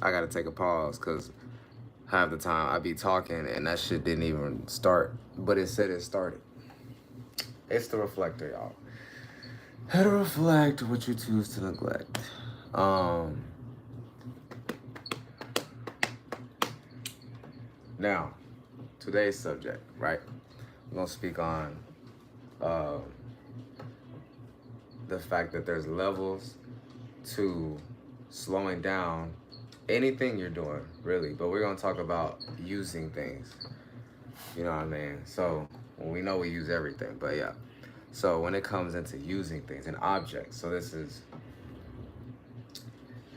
I gotta take a pause because half the time I be talking and that shit didn't even start, but it said it started. It's the reflector, y'all. How to reflect what you choose to neglect. Um, Now, today's subject, right? We're gonna speak on uh, the fact that there's levels to slowing down anything you're doing, really. But we're gonna talk about using things. You know what I mean? So well, we know we use everything, but yeah. So when it comes into using things and objects, so this is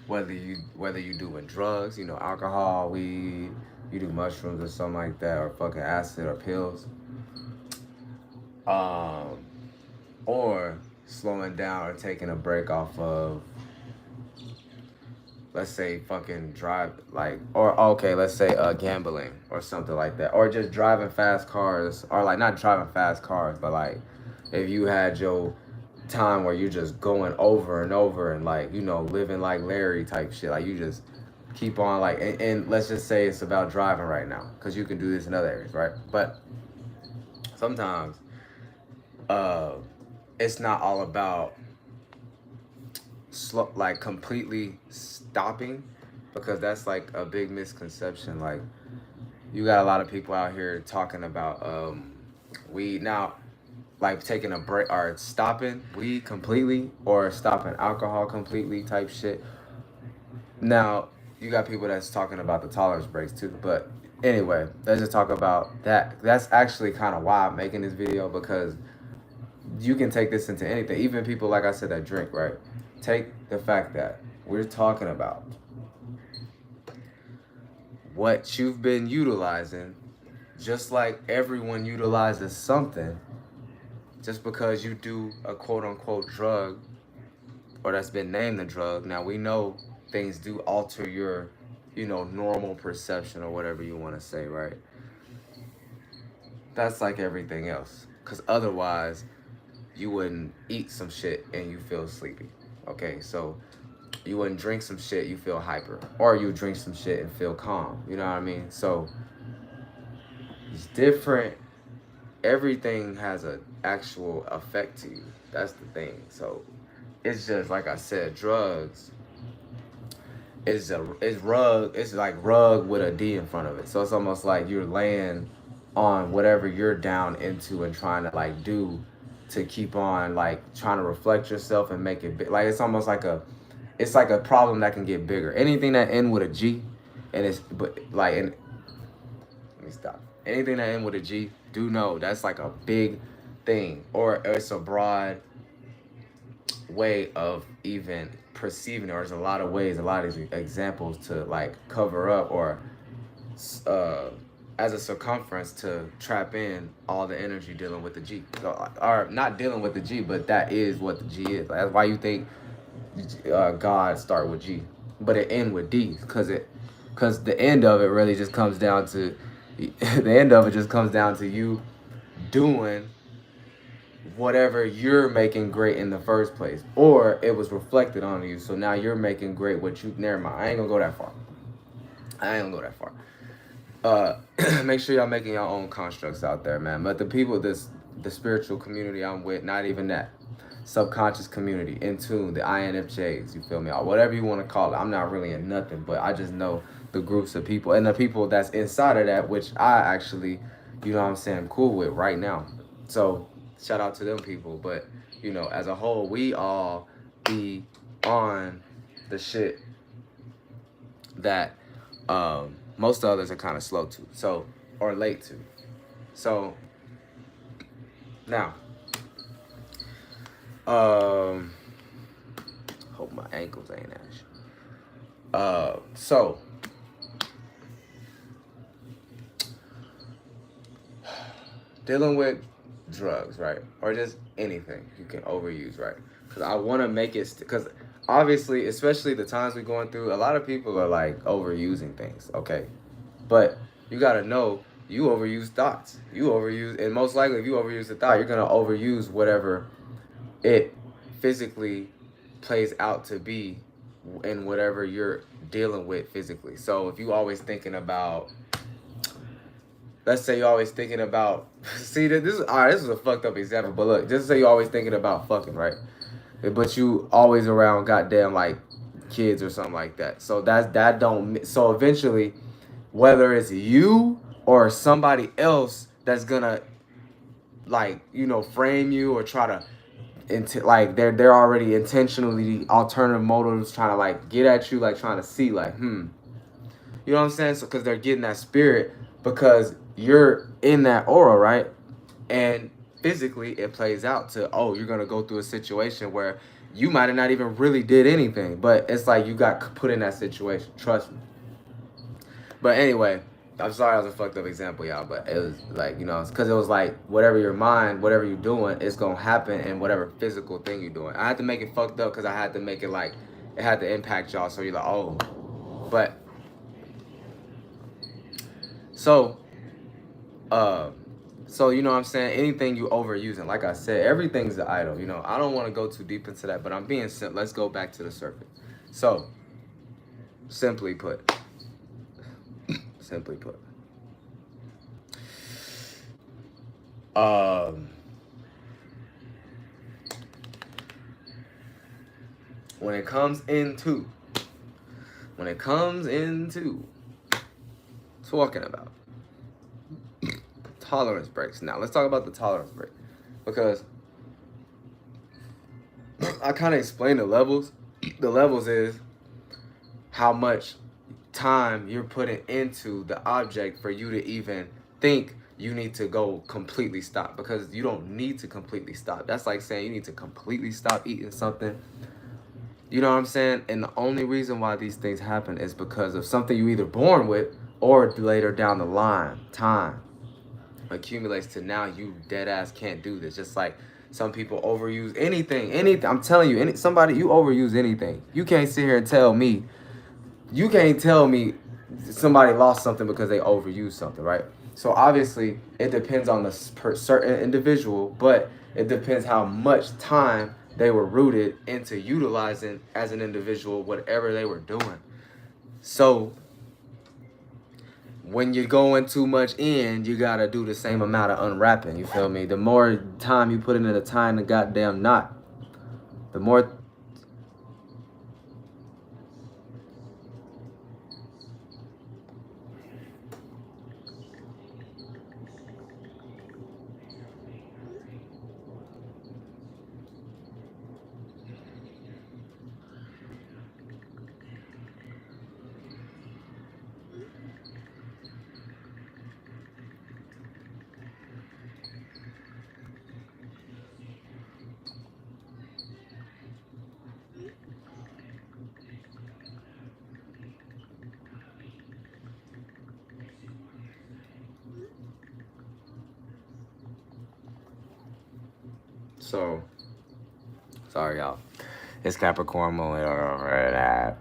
whether you doing drugs, you know, alcohol, weed, you do mushrooms or something like that, or fucking acid or pills, um, or slowing down or taking a break off of, let's say, fucking drive, like, or okay, let's say gambling or something like that, or just driving fast cars, or like not driving fast cars, but like if you had your time where you're just going over and over and like, you know, living like Larry type shit, like you just keep on like, and let's just say it's about driving right now because you can do this in other areas, right? But sometimes uh it's not all about like completely stopping, because that's like a big misconception. Like you got a lot of people out here talking about weed now, like taking a break or stopping weed completely or stopping alcohol completely type shit. Now you got people that's talking about the tolerance breaks too, but anyway, let's just talk about that. That's actually kind of why I'm making this video, because you can take this into anything. Even people, like I said, that drink, right? Take the fact that we're talking about what you've been utilizing, just like everyone utilizes something. Just because you do a quote unquote drug, or that's been named a drug, now we know things do alter your, you know, normal perception or whatever you want to say, right? That's like everything else. Because otherwise, you wouldn't eat some shit and you feel sleepy. Okay, so you wouldn't drink some shit, you feel hyper. Or you drink some shit and feel calm. You know what I mean? So it's different. Everything has an actual effect to you. That's the thing. So it's just like I said, drugs it's like rug with a D in front of it. So it's almost like you're laying on whatever you're down into and trying to like do to keep on like trying to reflect yourself and make it big. Like it's almost like it's like a problem that can get bigger. Anything that end with a G, and it's but like and let me stop. Anything that end with a G, do know that's like a big thing, or it's a broad way of even perceiving it, or there's a lot of ways, a lot of these examples to like cover up or uh as a circumference to trap in all the energy dealing with the G. So, or not dealing with the G, but that is what the G is. Like, that's why you think God start with G, but it end with D, because the end of it really just comes down to the end of it just comes down to you doing whatever you're making great in the first place, or it was reflected on you. So now you're making great what you. Never mind. I ain't gonna go that far. I ain't gonna go that far. Make sure y'all making your own constructs out there, man. But the people, the spiritual community I'm with, not even that subconscious community, in tune, the INFJs, you feel me? Or whatever you want to call it. I'm not really in nothing, but I just know the groups of people and the people that's inside of that, which I actually, you know what I'm saying, I'm cool with right now. So shout out to them people. But, you know, as a whole, we all be on the shit that most others are kind of slow to, so, or late to. So now, um, hope my ankles ain't ash. So dealing with drugs, right, or just anything you can overuse, right? Because I want to make it, because obviously, especially the times we're going through, a lot of people are like overusing things, okay? But you gotta know you overuse thoughts. You overuse, and most likely, if you overuse the thought, you're gonna overuse whatever it physically plays out to be in whatever you're dealing with physically. So if you always thinking about, let's say you're always thinking about, see, this is, all right, this is a fucked up example, but look, just say you're always thinking about fucking, right? But you always around goddamn like kids or something like that. So that don't, so eventually, whether it's you or somebody else that's gonna, like, you know, frame you or try to, like, they're already intentionally alternative motives trying to like get at you, like trying to see like, you know what I'm saying? So because they're getting that spirit, because you're in that aura, right? And physically it plays out to, oh, you're gonna go through a situation where you might have not even really did anything, but it's like you got put in that situation. Trust me. But anyway, I'm sorry that was a fucked up example, y'all, but it was like, you know, it's because it was like whatever your mind, whatever you're doing, it's gonna happen in whatever physical thing you're doing. I had to make it fucked up because I had to make it like it had to impact y'all, so you're like, oh, but so so you know what I'm saying, anything you overusing, like I said, everything's the idol. You know, I don't want to go too deep into that, but I'm being simple. Let's go back to the surface. So simply put, when it comes into talking about tolerance breaks. Now let's talk about the tolerance break, because I kind of explained the levels. The levels is how much time you're putting into the object for you to even think you need to go completely stop, because you don't need to completely stop. That's like saying you need to completely stop eating something. You know what I'm saying? And the only reason why these things happen is because of something you either born with or later down the line, time accumulates to now you dead ass can't do this. Just like some people overuse anything. I'm telling you, somebody, you overuse anything. You can't sit here and tell me, somebody lost something because they overused something, right? So obviously it depends on the certain individual, but it depends how much time they were rooted into utilizing as an individual, whatever they were doing. So when you're going too much in, you gotta do the same amount of unwrapping. You feel me? The more time you put into the time the goddamn knot, the more. So, sorry y'all. It's Capricorn moon. It don't go over that.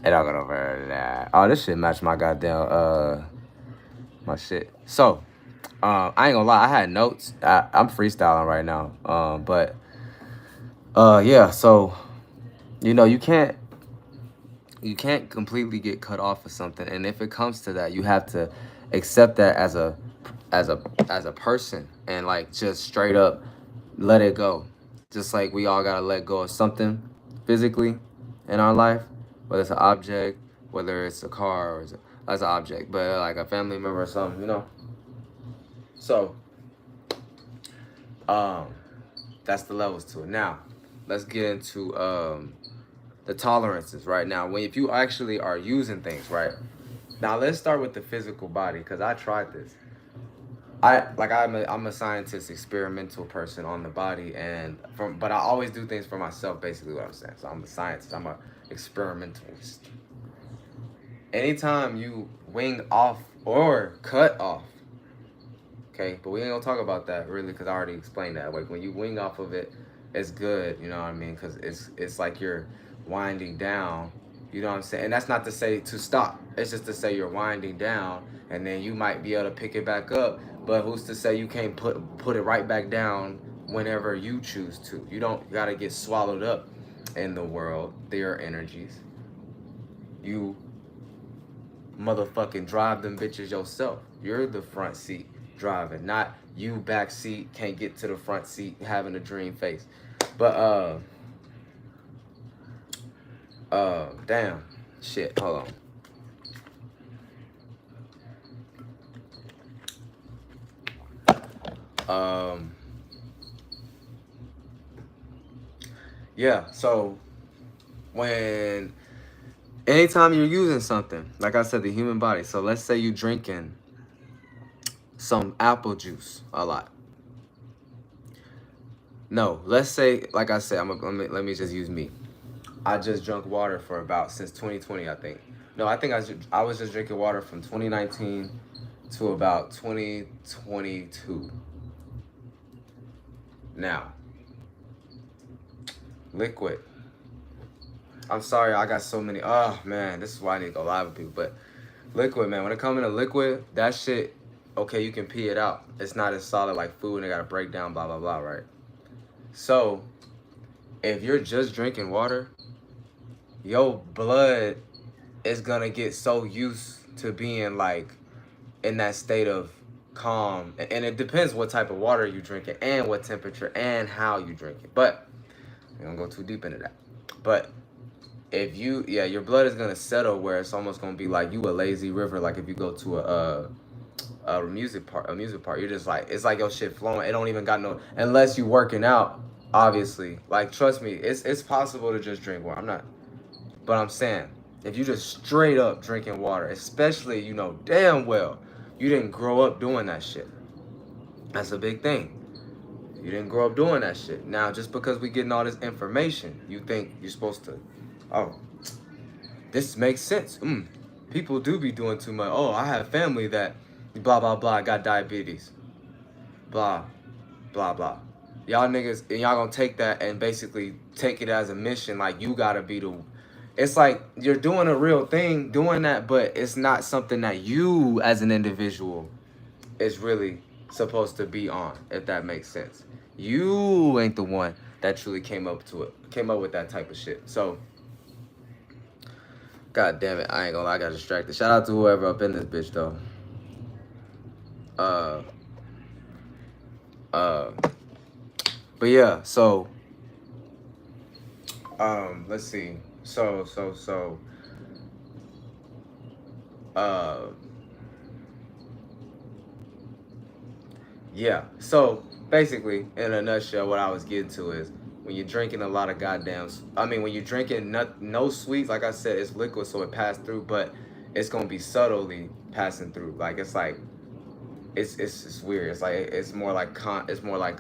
It don't go over that. Oh, this shit match my goddamn my shit. So, I ain't gonna lie. I had notes. I'm freestyling right now. But yeah. So, you know, you can't completely get cut off of something, and if it comes to that, you have to accept that as a person, and like just straight up let it go. Just like we all gotta let go of something physically in our life, whether it's an object, whether it's a car or that's an object, but like a family member or something, you know. So that's the levels to it. Now let's get into the tolerances right now. If you actually are using things, right? Now let's start with the physical body, because I tried this. I'm a scientist, experimental person on the body, but I always do things for myself, basically what I'm saying. So I'm a scientist, I'm a experimentalist. Anytime you wing off or cut off, okay, but we ain't gonna talk about that really, because I already explained that. Like when you wing off of it, it's good, you know what I mean? Because it's like you're winding down, you know what I'm saying? And that's not to say to stop. It's just to say you're winding down, and then you might be able to pick it back up. But who's to say you can't put it right back down whenever you choose to? You don't gotta get swallowed up in the world, their energies. you motherfucking drive them bitches yourself. You're the front seat driving, not you back seat, can't get to the front seat having a dream face. But damn. Shit, hold on. Yeah, so when anytime you're using something, like I said, the human body. So let's say you're drinking some apple juice a lot. No, let's say, like I said, let me just use me. I just drunk water for about since 2020, I think. No, I think I was just drinking water from 2019 to about 2022. Now, liquid. I'm sorry, I got so many. Oh man, this is why I need to go live with people. But liquid, man, when it comes to liquid, that shit, okay, you can pee it out. It's not as solid like food and it got to break down, blah, blah, blah, right? So, if you're just drinking water, your blood is going to get so used to being like in that state of calm. And it depends what type of water you're drinking and what temperature and how you drink it. But, we don't go too deep into that. But, if you, yeah, your blood is going to settle where it's almost going to be like you a lazy river. Like if you go to a music part, you're just like, it's like your shit flowing. It don't even got no, unless you working out, obviously. Like, trust me, it's possible to just drink water. I'm not, but I'm saying, if you just straight up drinking water, especially, you know damn well you didn't grow up doing that shit. That's a big thing. You didn't grow up doing that shit. Now, just because we getting all this information, you think you're supposed to, oh, this makes sense. People do be doing too much. Oh, I have family that blah, blah, blah, got diabetes. Blah, blah, blah. Y'all niggas, and y'all gonna take that and basically take it as a mission, like you gotta be the, it's like you're doing a real thing, doing that, but it's not something that you as an individual is really supposed to be on, if that makes sense. You ain't the one that truly came up with that type of shit. So, God damn it, I ain't gonna lie, I got distracted. Shout out to whoever up in this bitch though. But yeah, so let's see. Yeah. So basically, in a nutshell, what I was getting to is when you're drinking a lot of when you're drinking no sweets, like I said, it's liquid, so it passed through, but it's gonna be subtly passing through. Like it's like it's weird. It's like it's more like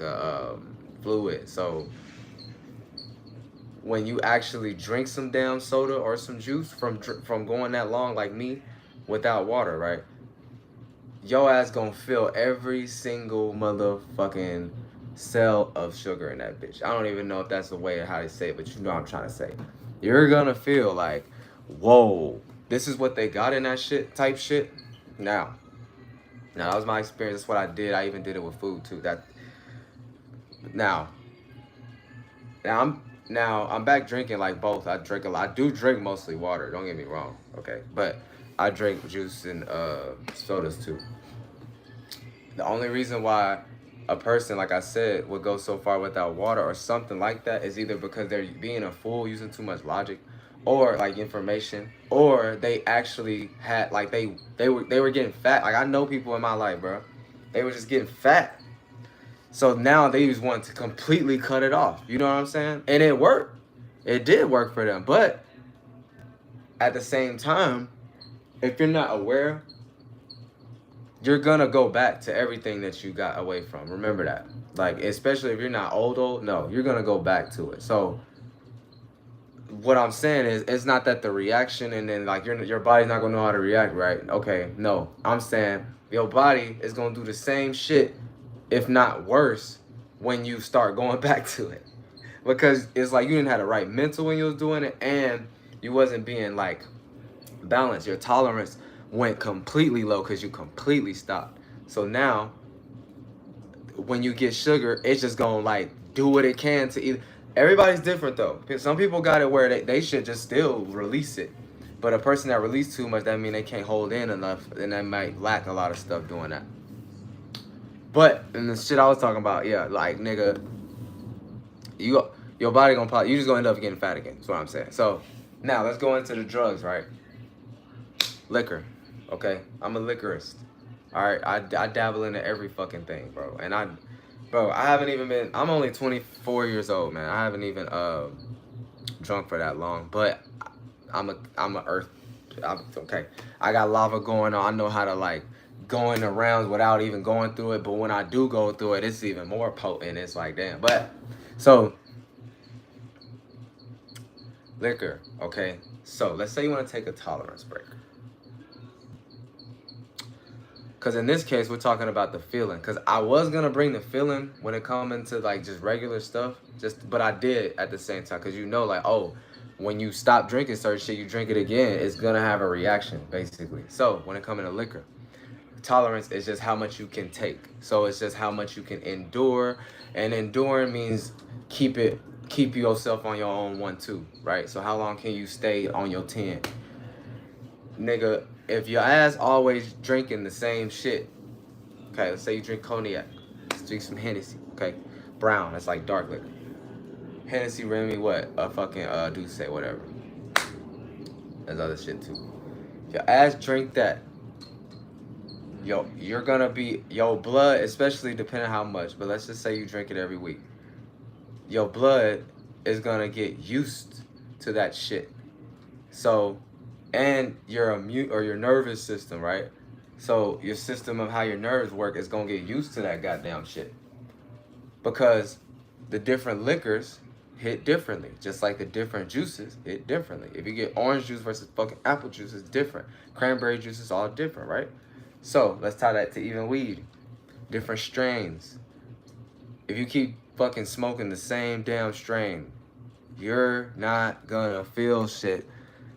a fluid. So when you actually drink some damn soda or some juice from going that long, like me, without water, right? Your ass gonna feel every single motherfucking cell of sugar in that bitch. I don't even know if that's the way how they say it, but you know what I'm trying to say. You're gonna feel like, whoa, this is what they got in that shit type shit. Now that was my experience. That's what I did. I even did it with food too. Now I'm back drinking like both. I drink a lot. I do drink mostly water. Don't get me wrong, okay? But I drink juice and sodas too. The only reason why a person, like I said, would go so far without water or something like that is either because they're being a fool, using too much logic, or like information, or they actually had like they were getting fat. Like I know people in my life, bro, they were just getting fat. So now they just want to completely cut it off. You know what I'm saying? And it worked. It did work for them. But at the same time, if you're not aware, you're gonna go back to everything that you got away from. Remember that. Like, especially if you're not old, no, you're gonna go back to it. So what I'm saying is, it's not that the reaction and then like your body's not gonna know how to react, right? Okay, no. I'm saying your body is gonna do the same shit, if not worse, when you start going back to it. Because it's like you didn't have the right mental when you was doing it, and you wasn't being like balanced. Your tolerance went completely low because you completely stopped. So now when you get sugar, it's just gonna like do what it can to either. Everybody's different though. Some people got it where they should just still release it. But a person that release too much, that mean they can't hold in enough, and they might lack a lot of stuff doing that. But and the shit I was talking about, yeah, like nigga, your body gonna probably, you just gonna end up getting fat again. That's what I'm saying. So now let's go into the drugs, right? Liquor, okay? I'm a liquorist. All right, I dabble into every fucking thing, bro. And I haven't even been. I'm only 24 years old, man. I haven't even drunk for that long, but I'm a earth. Okay, I got lava going on. I know how to like go in the rounds without even going through it. But when I do go through it, it's even more potent. It's like damn. But so liquor, okay. So let's say you want to take a tolerance break. Because in this case, we're talking about the feeling. Because I was going to bring the feeling when it comes into like just regular stuff. But I did at the same time. Because you know, like, oh, when you stop drinking certain shit, you drink it again, it's going to have a reaction, basically. So when it comes into liquor, tolerance is just how much you can take. So it's just how much you can endure. And enduring means keep yourself on your own 1, 2, right? So how long can you stay on your 10? Nigga, if your ass always drinking the same shit, okay, let's say you drink cognac, let's drink some Hennessy, okay, brown, that's like dark liquor. Hennessy, Remy, what? A fucking Douce, whatever. There's other shit too. If your ass drink that, yo, you're gonna be, your blood, especially depending how much, but let's just say you drink it every week. Your blood is gonna get used to that shit. So, and your immune or your nervous system, right? So your system of how your nerves work is gonna get used to that goddamn shit. Because the different liquors hit differently, just like the different juices hit differently. If you get orange juice versus fucking apple juice, it's different. Cranberry juice is all different, right? So let's tie that to even weed. Different strains. If you keep fucking smoking the same damn strain, you're not gonna feel shit.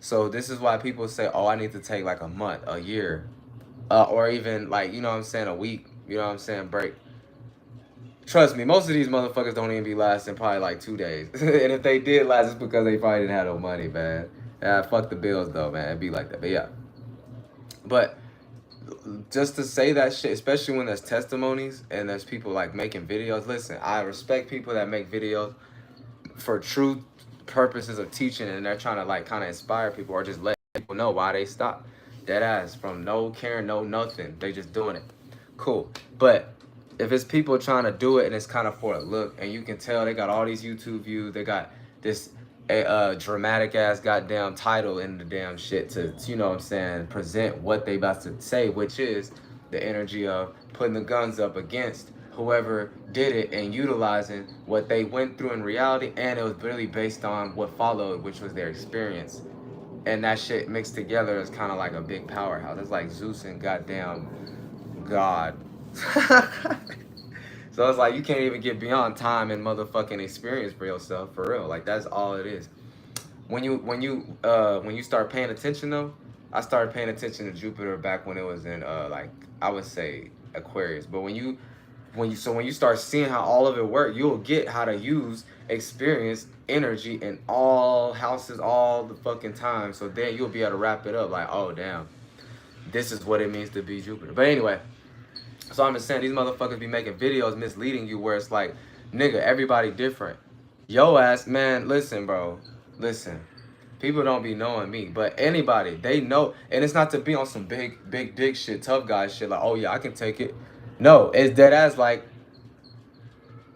So this is why people say, oh, I need to take like a month, a year, or even like, you know what I'm saying, a week, you know what I'm saying, break. Trust me, most of these motherfuckers don't even be lasting probably like 2 days. And if they did last, it's because they probably didn't have no money, man. Fuck the bills though, man. It'd be like that, but yeah. But just to say that shit, especially when there's testimonies and there's people like making videos. Listen, I respect people that make videos for true purposes of teaching, and they're trying to like kind of inspire people or just let people know why they stop. Dead ass, from no caring, no nothing. They just doing it. Cool. But if it's people trying to do it and it's kind of for a look, and you can tell they got all these YouTube views, they got this dramatic ass goddamn title in the damn shit to, you know what I'm saying, present what they about to say, which is the energy of putting the guns up against whoever did it and utilizing what they went through in reality, and it was really based on what followed, which was their experience. And that shit mixed together is kind of like a big powerhouse. It's like Zeus and goddamn God. So it's like you can't even get beyond time and motherfucking experience for yourself, for real. Like that's all it is. When you start paying attention though, I started paying attention to Jupiter back when it was in like I would say Aquarius. But when you start seeing how all of it works, you'll get how to use experience energy in all houses all the fucking time. So then you'll be able to wrap it up like, oh damn, this is what it means to be Jupiter. But anyway, so I'm just saying these motherfuckers be making videos misleading you where it's like, nigga, everybody different. Yo ass, man, listen, bro. Listen. People don't be knowing me, but anybody, they know. And it's not to be on some big dick shit, tough guy shit, like, oh yeah, I can take it. No, it's dead ass like,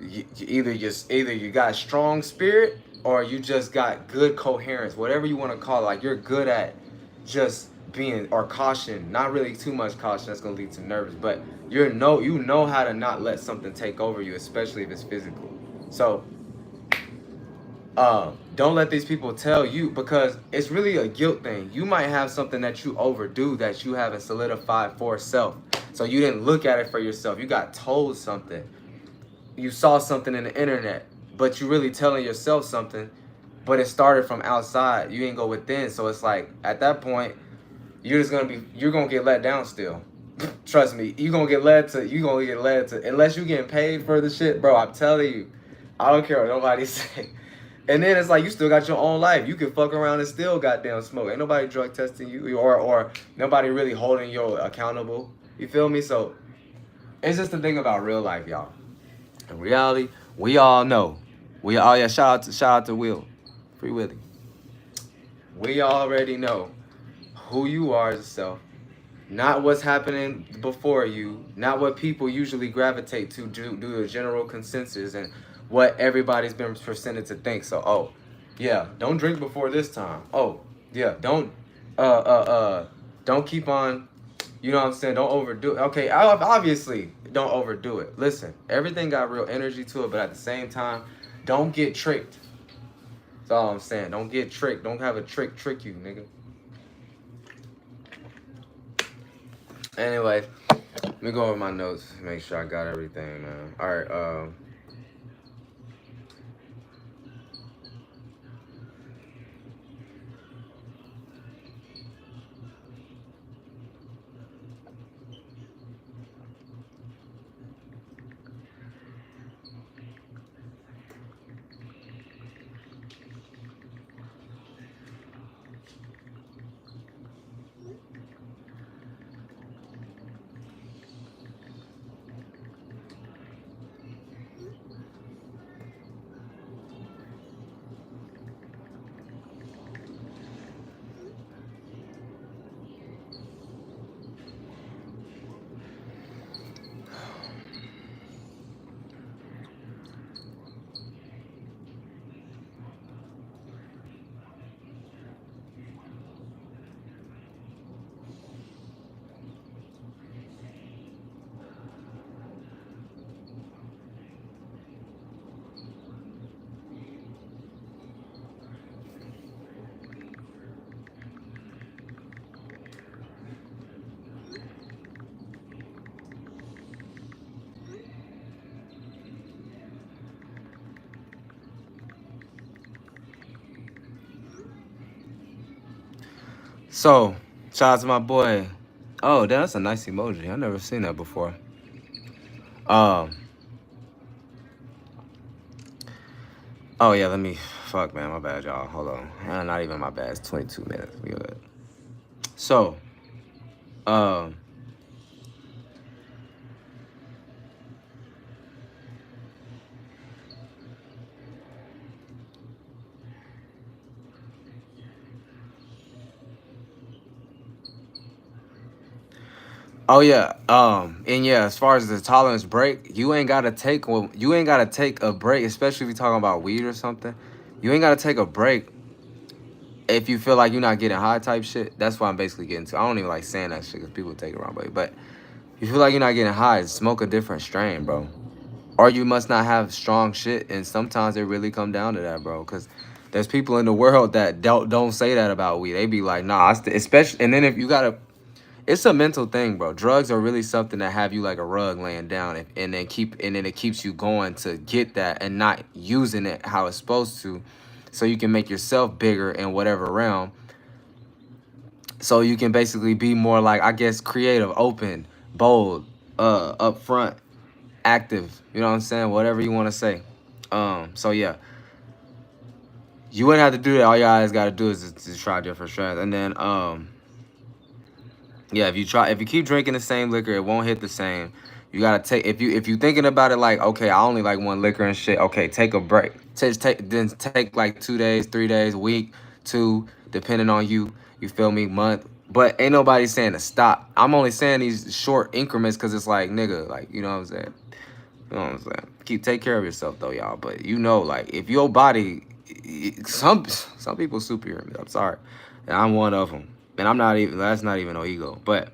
either you got strong spirit or you just got good coherence, whatever you want to call it. Like you're good at just being, or caution, not really too much caution, that's gonna lead to nervous, but you know how to not let something take over you, especially if it's physical. So don't let these people tell you, because it's really a guilt thing. You might have something that you overdo that you haven't solidified for self. So you didn't look at it for yourself. You got told something. You saw something in the internet, but you really telling yourself something, but it started from outside. You didn't go within. So it's like at that point, you're gonna get let down still. Trust me, you're gonna get led to, unless you getting paid for the shit, bro. I'm telling you, I don't care what nobody say. And then it's like you still got your own life. You can fuck around and still goddamn smoke. Ain't nobody drug testing you or nobody really holding you accountable. You feel me? So it's just the thing about real life, y'all. In reality, we all know. We all yeah, shout out to Will. Free Willie. We already know who you are as a self. Not what's happening before you, not what people usually gravitate to due to a general consensus and what everybody's been presented to think. So, oh, yeah, don't drink before this time. Oh, yeah, uh, uh, don't keep on, you know what I'm saying? Don't overdo it. Okay, obviously, don't overdo it. Listen, everything got real energy to it, but at the same time, don't get tricked. That's all I'm saying. Don't get tricked. Don't have a trick you, nigga. Anyway, let me go over my notes, make sure I got everything, man. All right, so shout out to my boy. Oh, that's a nice emoji. I never seen that before. Um, oh yeah, let me. Fuck, man, my bad, y'all. Hold on. Not even my bad. It's 22 minutes. We good. So, um. Oh yeah. And yeah, as far as the tolerance break, you ain't gotta take a break, especially if you're talking about weed or something. You ain't gotta take a break if you feel like you're not getting high type shit. That's what I'm basically getting to. I don't even like saying that shit because people take it wrong way. But if you feel like you're not getting high, smoke a different strain, bro. Or you must not have strong shit, and sometimes it really come down to that, bro. Because there's people in the world that don't say that about weed. They be like, nah, especially. And then if you gotta, it's a mental thing, bro. Drugs are really something that have you like a rug laying down, and then it keeps you going to get that and not using it how it's supposed to, so you can make yourself bigger in whatever realm. So you can basically be more like, I guess, creative, open, bold, upfront, active. You know what I'm saying? Whatever you want to say. So yeah, you wouldn't have to do that. All you guys got to do is to try different strands, and then yeah, if you keep drinking the same liquor, it won't hit the same. You gotta take if you thinking about it like, okay, I only like one liquor and shit. Okay, take a break. Take like 2 days, 3 days, a week, two, depending on you. You feel me? Month. But ain't nobody saying to stop. I'm only saying these short increments because it's like, nigga, like, you know what I'm saying? You know what I'm saying? Take care of yourself though, y'all. But you know, like, if your body, some people superhuman. I'm sorry, and I'm one of them. And I'm not even. That's not even no ego. But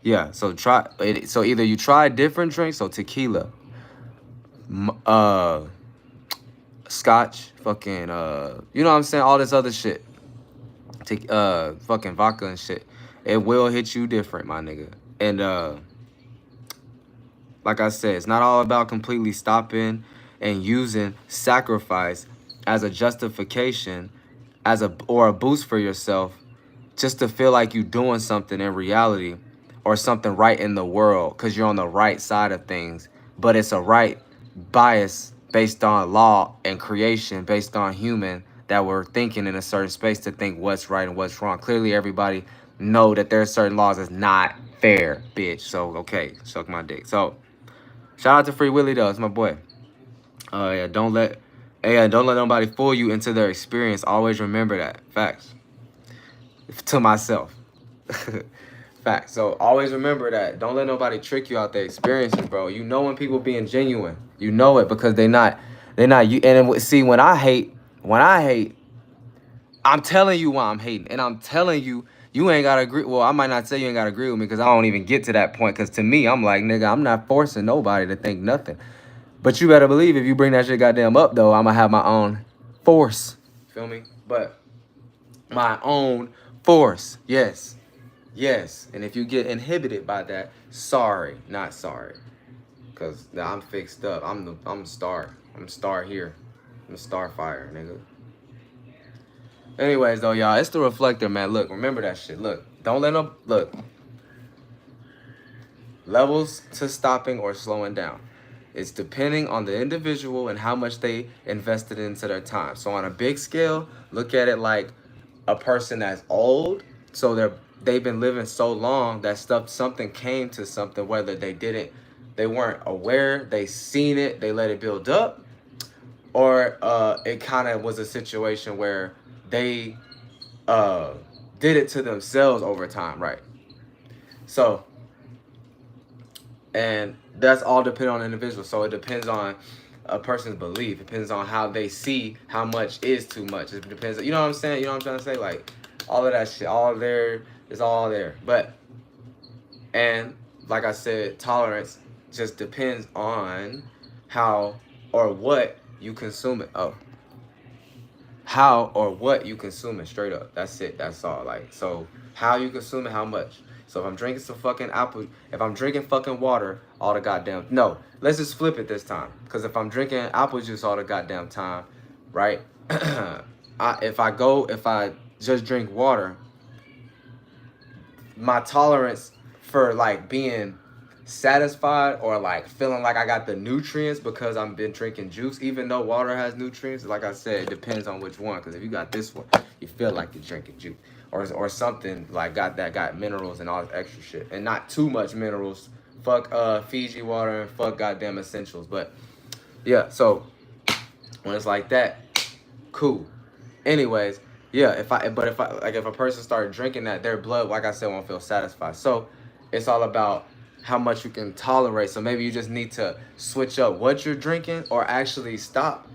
yeah, so try it. So either you try different drinks, so tequila, uh, scotch, fucking you know what I'm saying? All this other shit, fucking vodka and shit. It will hit you different, my nigga. And like I said, it's not all about completely stopping and using sacrifice as a justification, or a boost for yourself, just to feel like you're doing something in reality or something right in the world because you're on the right side of things. But it's a right bias based on law and creation, based on human that were thinking in a certain space to think what's right and what's wrong. Clearly, everybody know that there are certain laws that's not fair, bitch. So okay, suck my dick. So shout out to Free Willy though, it's my boy. Yeah, don't let nobody fool you into their experience. Always remember that. Facts. To myself. Facts. So always remember that. Don't let nobody trick you out their experiences, bro. You know when people being genuine. You know it because they not you. And see, when I hate, I'm telling you why I'm hating, and I'm telling you, you ain't gotta agree. Well, I might not say you ain't gotta agree with me because I don't even get to that point. Because to me, I'm like, nigga, I'm not forcing nobody to think nothing. But you better believe if you bring that shit goddamn up, though, I'm gonna have my own force. Feel me? But my own force. Yes. Yes. And if you get inhibited by that, sorry, not sorry. Cause I'm fixed up. I'm star. I'm star here. I'm Starfire, nigga. Anyways, though, y'all, it's the reflector, man. Look, remember that shit. Look, don't let them look. Levels to stopping or slowing down. It's depending on the individual and how much they invested into their time. So on a big scale, look at it like a person that's old. So they've been living so long that something came to something, whether they weren't aware, they seen it, they let it build up, or it kind of was a situation where they did it to themselves over time, right? So, and that's all dependent on the individual. So it depends on a person's belief. It depends on how they see how much is too much. It depends. You know what I'm saying? You know what I'm trying to say? Like all of that shit, all there is all there. But, and like I said, tolerance just depends on how or what you consume it. Oh, how or what you consume it, straight up. That's it. That's all. Like, so how you consume it, how much. So if I'm drinking some fucking apple, if I'm drinking fucking water all the goddamn, no, let's just flip it this time. Because if I'm drinking apple juice all the goddamn time, right? If I just drink water, my tolerance for like being satisfied or like feeling like I got the nutrients because I've been drinking juice, even though water has nutrients, like I said, it depends on which one. Because if you got this one, you feel like you're drinking juice. Or something like got minerals and all this extra shit. And not too much minerals. Fuck Fiji water and fuck goddamn essentials. But yeah, so when it's like that, cool. Anyways, yeah, if a person started drinking that, their blood, like I said, won't feel satisfied. So it's all about how much you can tolerate. So maybe you just need to switch up what you're drinking or actually stop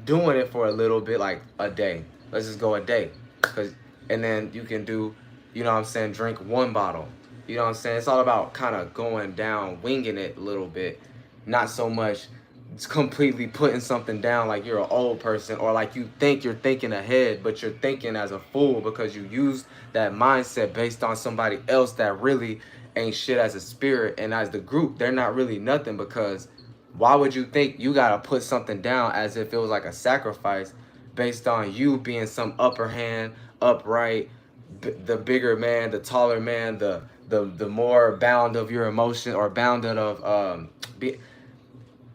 doing it for a little bit, like a day. Let's just go a day. And then you can do, you know what I'm saying, drink one bottle. You know what I'm saying? It's all about kind of going down, winging it a little bit. Not so much completely putting something down like you're an old person or like you think you're thinking ahead, but you're thinking as a fool because you used that mindset based on somebody else that really ain't shit as a spirit. And as the group, they're not really nothing, because why would you think you got to put something down as if it was like a sacrifice based on you being some upper hand, upright, the bigger man, the taller man, the more bound of your emotion or bounded of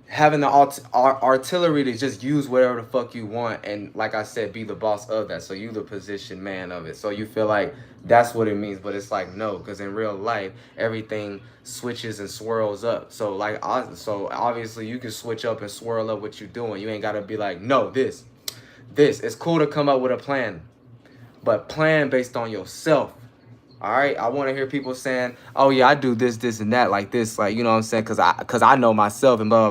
having the artillery to just use whatever the fuck you want, and like I said, be the boss of that. So you the position man of it. So you feel like that's what it means, but it's like no, because in real life everything switches and swirls up. So like so obviously you can switch up and swirl up what you're doing. You ain't gotta be like, no, this. It's cool to come up with a plan, but plan based on yourself. All right, I want to hear people saying, "Oh yeah, I do this, and that, like this, like you know what I'm saying," because I know myself and blah.